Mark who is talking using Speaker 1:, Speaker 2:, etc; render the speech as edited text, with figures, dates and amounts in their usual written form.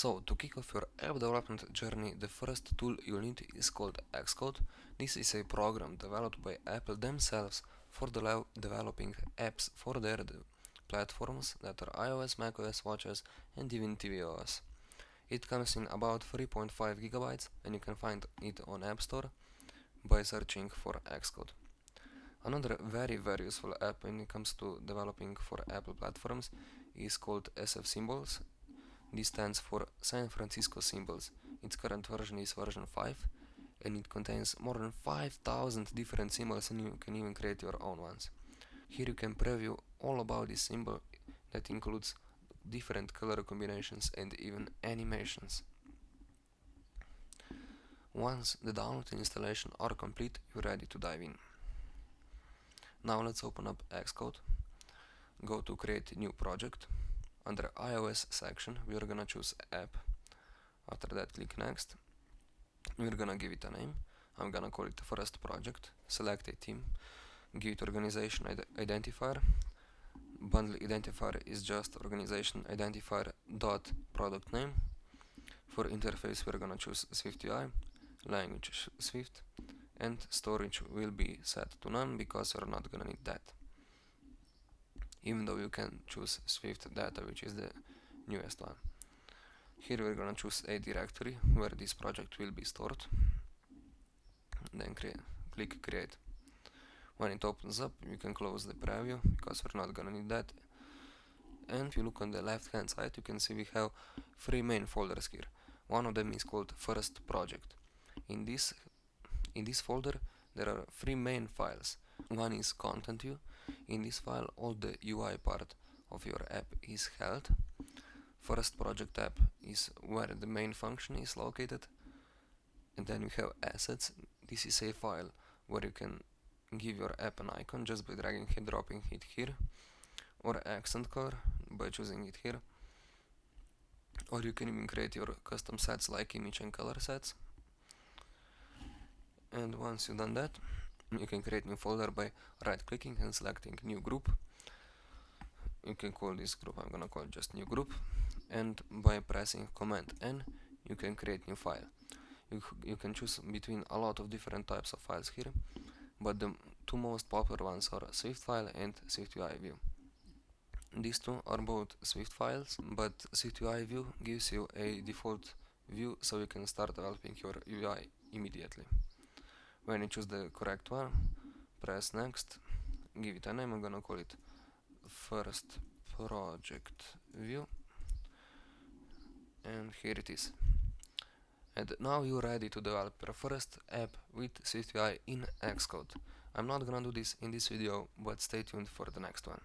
Speaker 1: So, to kick off your app development journey, the first tool you'll need is called Xcode. This is a program developed by Apple themselves for developing apps for their platforms that are iOS, macOS, watchOS, and even tvOS. It comes in about 3.5 gigabytes, and you can find it on App Store by searching for Xcode. Another very useful app when it comes to developing for Apple platforms is called SF Symbols. This stands for San Francisco Symbols. Its current version is version 5, and it contains more than 5,000 different symbols, and you can even create your own ones. Here you can preview all about this symbol that includes different color combinations and even animations. Once the download and installation are complete, you're ready to dive in. Now let's open up Xcode. Go to create new project. Under iOS section, we are gonna choose app. After that, click next. We're gonna give it a name. I'm gonna call it first project. Select a theme. Give it organization identifier. Bundle identifier is just organization identifier dot product name. For interface, we're gonna choose SwiftUI. Language Swift. And storage will be set to none because you're not gonna need that. Even though you can choose Swift data, which is the newest one. Here we're gonna choose a directory where this project will be stored. Then click create. When it opens up, you can close the preview because we're not gonna need that. And if you look on the left hand side, you can see we have 3 main folders here. One of them is called first project. In this folder there are 3 main files. One is content view. In this file all the UI part of your app is held. First project app is where the main function is located. And then we have assets. This is a file where you can give your app an icon just by dragging and dropping it here, or accent color by choosing it here, or you can even create your custom sets like image and color sets. And once you've done that, you can create new folder by right clicking and selecting new group. You can call this group, I'm gonna call it just new group, and by pressing Command N you can create new file. You can choose between a lot of different types of files here, but the 2 most popular ones are Swift file and SwiftUI view. These 2 are both Swift files, but SwiftUI view gives you a default view so you can start developing your UI immediately. When you choose the correct one, press next, give it a name. I'm gonna call it first project view, and here it is. And now you're ready to develop your first app with SwiftUI in Xcode. I'm not gonna do this in this video, but stay tuned for the next one.